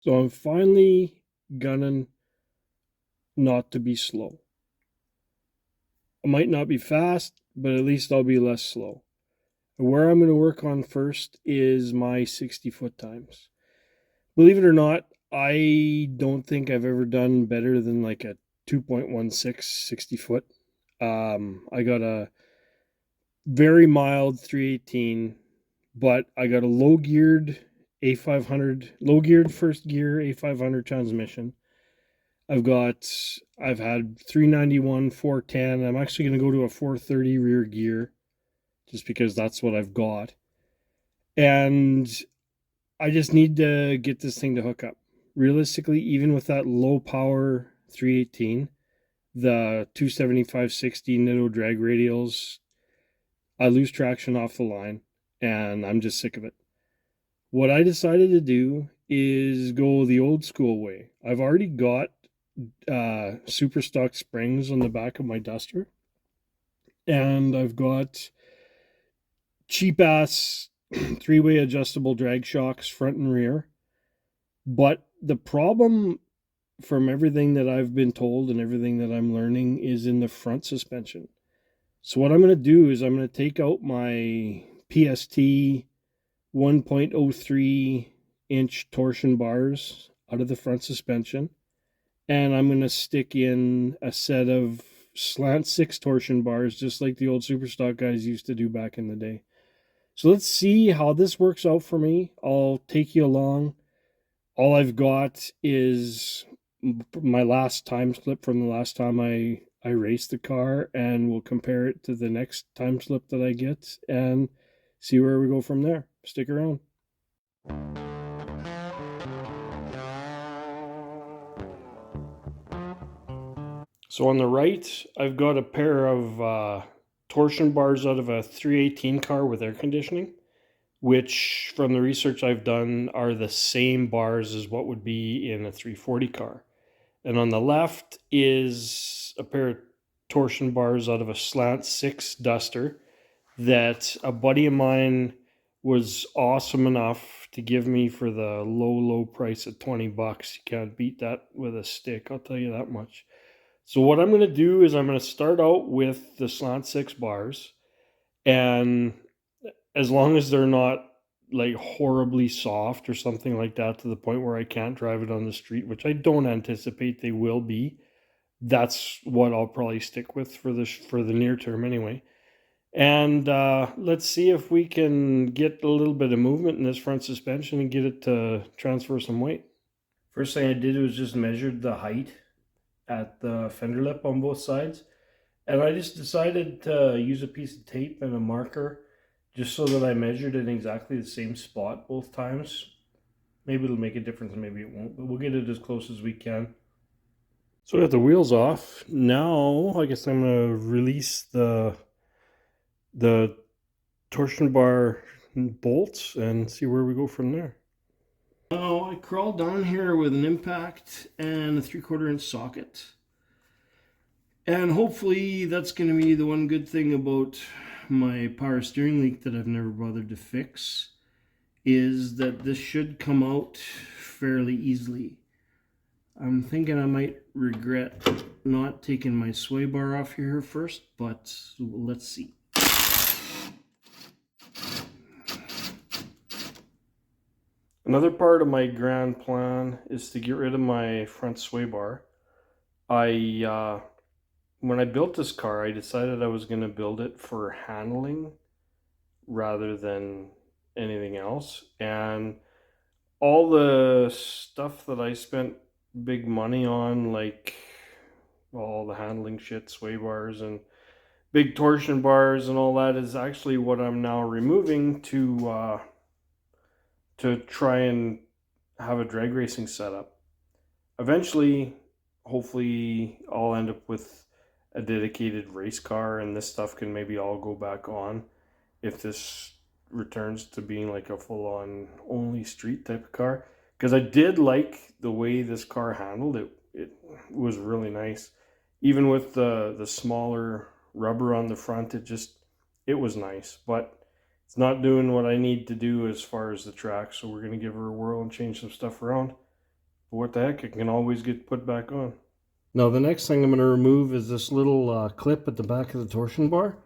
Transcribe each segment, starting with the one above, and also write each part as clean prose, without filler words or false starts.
So I'm finally gunning not to be slow. I might not be fast, but at least I'll be less slow. Where I'm going to work on first is my 60-foot times. Believe it or not, I don't think I've ever done better than like a 2.16 60 foot. I got a very mild 318, but I got a low geared A500, low geared first gear A500 transmission. I've had 391, 410. I'm actually going to go to a 430 rear gear just because that's what I've got. And I just need to get this thing to hook up. Realistically, even with that low power 318, the 275/60 Nitto drag radials, I lose traction off the line and I'm just sick of it. What I decided to do is go the old school way. I've already got super stock springs on the back of my Duster, and I've got cheap ass three-way adjustable drag shocks front and rear. But the problem, from everything that I've been told and everything that I'm learning, is in the front suspension. So what I'm going to do is I'm going to take out my PST 1.03-inch torsion bars out of the front suspension, and I'm going to stick in a set of slant 6 torsion bars, just like the old Superstock guys used to do back in the day. So let's see how this works out for me. I'll take you along. All I've got is my last time slip from the last time I raced the car, and we'll compare it to the next time slip that I get and see where we go from there. Stick around. So on the right, I've got a pair of torsion bars out of a 318 car with air conditioning, which from the research I've done are the same bars as what would be in a 340 car. And on the left is a pair of torsion bars out of a slant 6 Duster that a buddy of mine was awesome enough to give me for the low price of $20. You can't beat that with a stick, I'll tell you that much. So what I'm going to do is I'm going to start out with the slant 6 bars, and as long as they're not like horribly soft or something like that to the point where I can't drive it on the street, which I don't anticipate they will be, that's what I'll probably stick with for the near term anyway. And let's see if we can get a little bit of movement in this front suspension and get it to transfer some weight. First thing I did was just measured the height at the fender lip on both sides. And I just decided to use a piece of tape and a marker just so that I measured in exactly the same spot both times. Maybe it'll make a difference, maybe it won't, but we'll get it as close as we can. So I got the wheels off. Now I guess I'm gonna release the torsion bar bolts and see where we go from there. Now I crawled down here with an impact and a 3/4 inch socket. And hopefully that's going to be the one good thing about my power steering leak that I've never bothered to fix, is that this should come out fairly easily. I'm thinking I might regret not taking my sway bar off here first, but let's see. Another part of my grand plan is to get rid of my front sway bar. When I built this car, I decided I was going to build it for handling rather than anything else. And all the stuff that I spent big money on, like all the handling shit, sway bars and big torsion bars and all that, is actually what I'm now removing to try and have a drag racing setup. Eventually, hopefully, I'll end up with a dedicated race car, and this stuff can maybe all go back on if this returns to being like a full-on only street type of car. Because I did like the way this car handled it. It was really nice. Even with the smaller rubber on the front, it was nice. But it's not doing what I need to do as far as the track, so we're going to give her a whirl and change some stuff around. But what the heck, it can always get put back on. Now the next thing I'm going to remove is this little clip at the back of the torsion bar.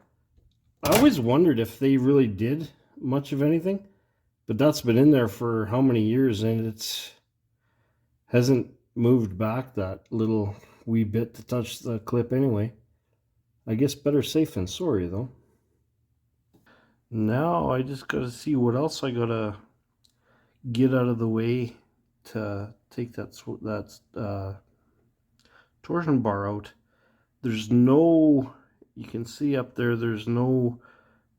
I always wondered if they really did much of anything, but that's been in there for how many years, and it hasn't moved back that little wee bit to touch the clip anyway. I guess better safe than sorry, though. Now I just got to see what else I got to get out of the way to take that torsion bar out. There's no, you can see up there, there's no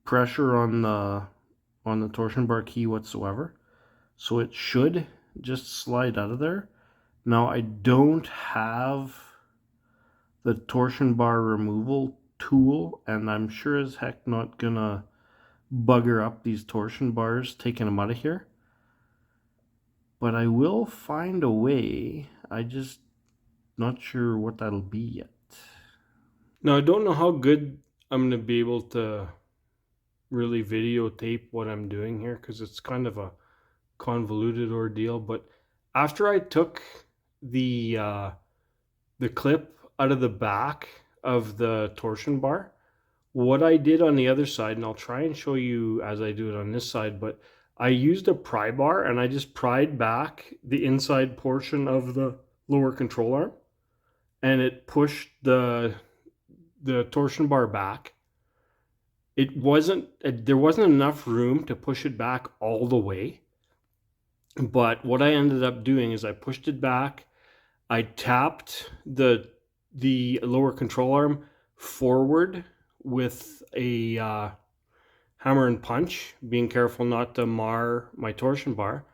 pressure on the torsion bar key whatsoever, so it should just slide out of there. Now I don't have the torsion bar removal tool, and I'm sure as heck not gonna bugger up these torsion bars taking them out of here, but I will find a way. I just not sure what that'll be yet. Now I don't know how good I'm gonna be able to really videotape what I'm doing here, because it's kind of a convoluted ordeal. But after I took the clip out of the back of the torsion bar, what I did on the other side, and I'll try and show you as I do it on this side, but I used a pry bar and I just pried back the inside portion of the lower control arm, and it pushed the torsion bar back. There wasn't enough room to push it back all the way, but what I ended up doing is I pushed it back. I tapped the lower control arm forward with a hammer and punch, being careful not to mar my torsion bar.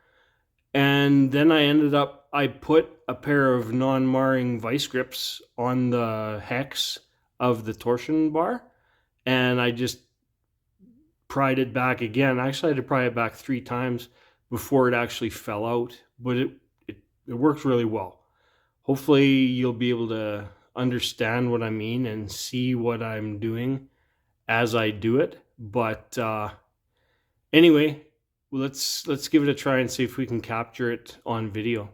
And then I put a pair of non-marring vice grips on the hex of the torsion bar, and I just pried it back again. Actually, I had to pry it back 3 times before it actually fell out, but it worked really well. Hopefully you'll be able to understand what I mean and see what I'm doing as I do it. But anyway, let's give it a try and see if we can capture it on video.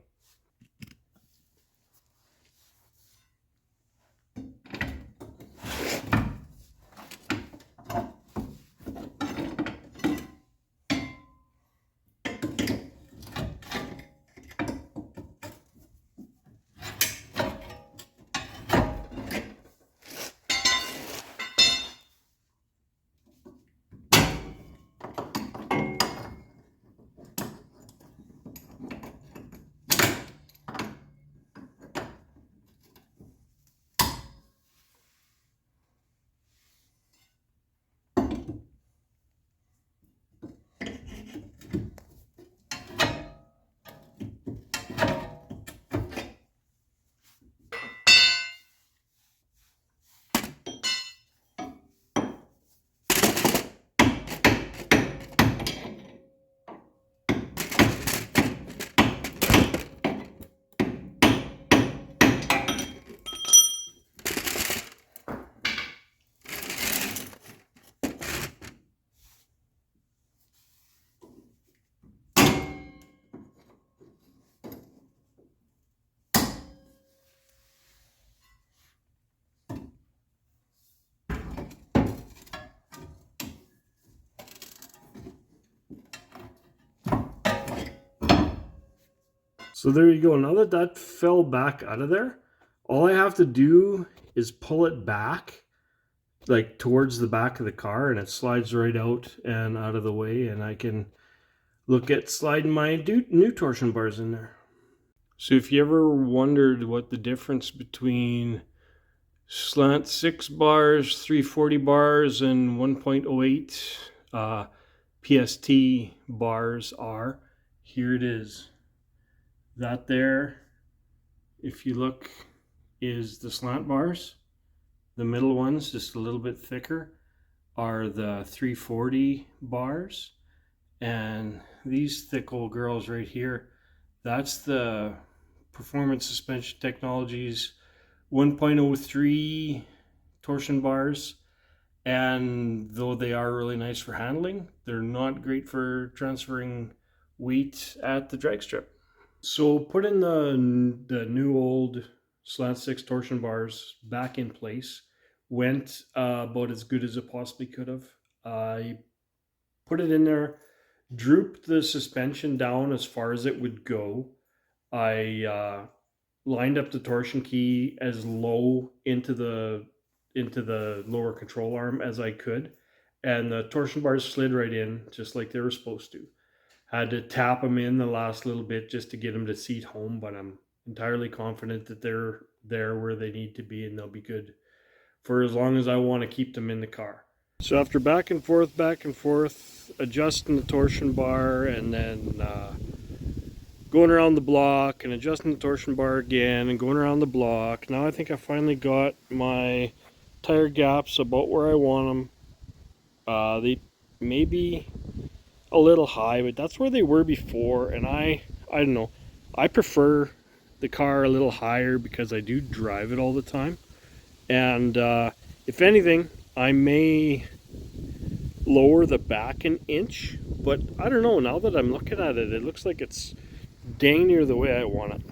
So there you go. Now that fell back out of there, all I have to do is pull it back, like towards the back of the car, and it slides right out and out of the way, and I can look at sliding my new torsion bars in there. So if you ever wondered what the difference between slant 6 bars, 340 bars, and 1.08 PST bars are, here it is. That there, if you look, is the slant bars. The middle ones, just a little bit thicker, are the 340 bars. And these thick old girls right here, that's the Performance Suspension Technologies 1.03 torsion bars. And though they are really nice for handling, they're not great for transferring weight at the drag strip. So putting the new old slant six torsion bars back in place went about as good as it possibly could have. I put it in there, drooped the suspension down as far as it would go. I lined up the torsion key as low into the lower control arm as I could, and the torsion bars slid right in just like they were supposed to. Had to tap them in the last little bit just to get them to seat home, but I'm entirely confident that they're there where they need to be and they'll be good for as long as I want to keep them in the car. So after back and forth, adjusting the torsion bar and then going around the block and adjusting the torsion bar again and going around the block, now I think I finally got my tire gaps about where I want them. They maybe a little high, but that's where they were before. And I don't know. I prefer the car a little higher because I do drive it all the time. And if anything, I may lower the back an inch. But I don't know. Now that I'm looking at it, it looks like it's dang near the way I want it.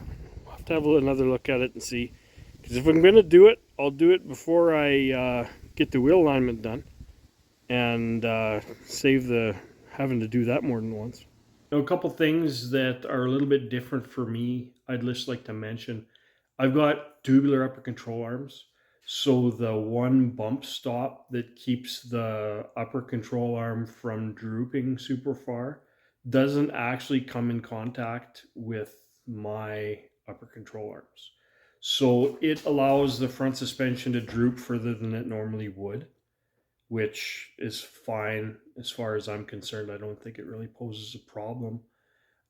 I'll have to have another look at it and see. Because if I'm going to do it, I'll do it before I get the wheel alignment done and save the having to do that more than once. Now, a couple things that are a little bit different for me, I'd just like to mention. I've got tubular upper control arms. So the one bump stop that keeps the upper control arm from drooping super far doesn't actually come in contact with my upper control arms. So it allows the front suspension to droop further than it normally would, which is fine as far as I'm concerned. I don't think it really poses a problem.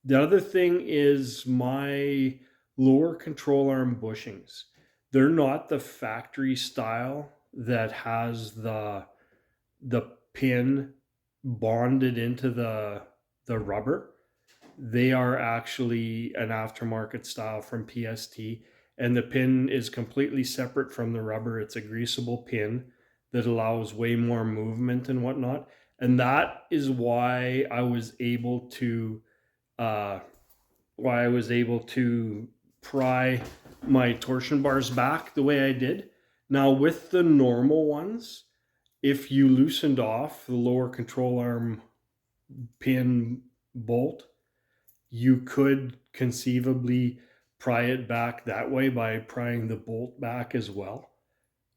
The other thing is my lower control arm bushings. They're not the factory style that has the pin bonded into the rubber. They are actually an aftermarket style from PST, and the pin is completely separate from the rubber. It's a greasable pin that allows way more movement and whatnot. And that is uh, why I was able to pry my torsion bars back the way I did. Now with the normal ones, if you loosened off the lower control arm pin bolt, you could conceivably pry it back that way by prying the bolt back as well,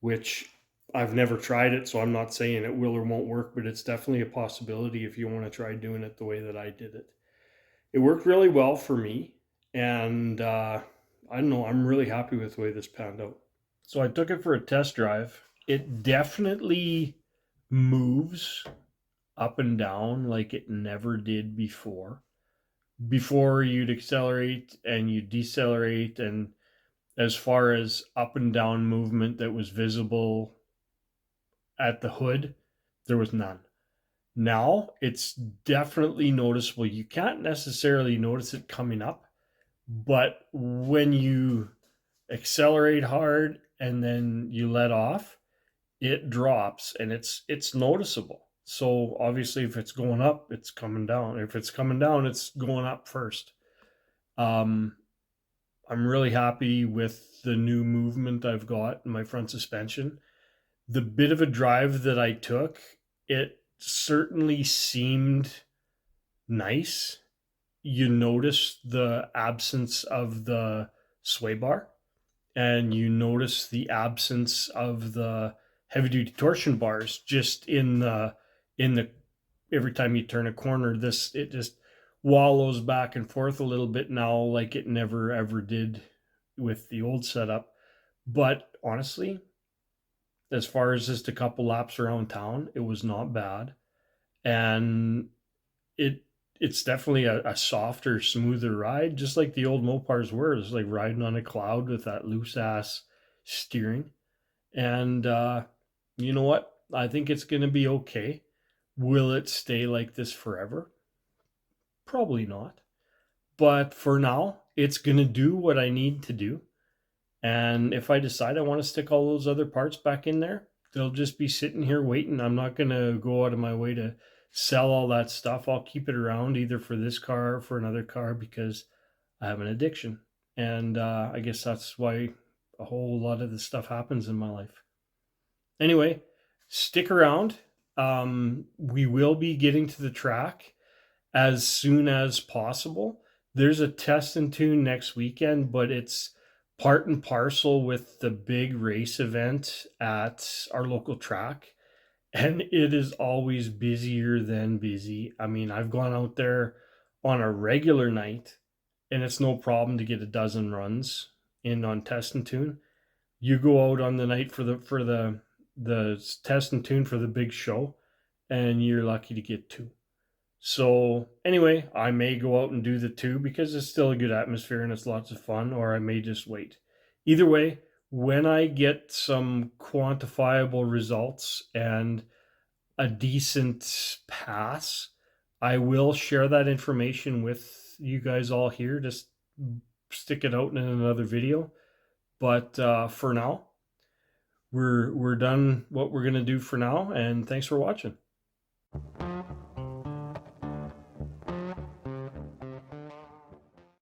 which I've never tried it, so I'm not saying it will or won't work, but it's definitely a possibility if you want to try doing it the way that I did it. It worked really well for me, and I don't know, I'm really happy with the way this panned out. So I took it for a test drive. It definitely moves up and down like it never did before. Before you'd accelerate and you decelerate, and as far as up and down movement that was visible at the hood, there was none. Now it's definitely noticeable. You can't necessarily notice it coming up, but when you accelerate hard and then you let off, it drops and it's noticeable. So obviously if it's going up, it's coming down. If it's coming down, it's going up first. Um, I'm really happy with the new movement I've got in my front suspension. The bit of a drive that I took, it certainly seemed nice. You notice the absence of the sway bar, and you notice the absence of the heavy duty torsion bars just in the every time you turn a corner. This it just wallows back and forth a little bit now like it never ever did with the old setup. But honestly, as far as just a couple laps around town, it was not bad. And it it's definitely a softer, smoother ride, just like the old Mopars were. It's like riding on a cloud with that loose ass steering. And you know what? I think it's going to be okay. Will it stay like this forever? Probably not. But for now, it's going to do what I need to do. And if I decide I want to stick all those other parts back in there, they'll just be sitting here waiting. I'm not going to go out of my way to sell all that stuff. I'll keep it around either for this car or for another car because I have an addiction. And I guess that's why a whole lot of this stuff happens in my life. Anyway, stick around. We will be getting to the track as soon as possible. There's a test and tune next weekend, but it's part and parcel with the big race event at our local track. And it is always busier than busy. I mean, I've gone out there on a regular night and it's no problem to get a dozen runs in on test and tune. You go out on the night for the test and tune for the big show, and you're lucky to get two. So anyway, I may go out and do the two because it's still a good atmosphere and it's lots of fun, or I may just wait. Either way, when I get some quantifiable results and a decent pass, I will share that information with you guys all here. Just stick it out in another video. But for now, we're done what we're gonna do for now, and thanks for watching.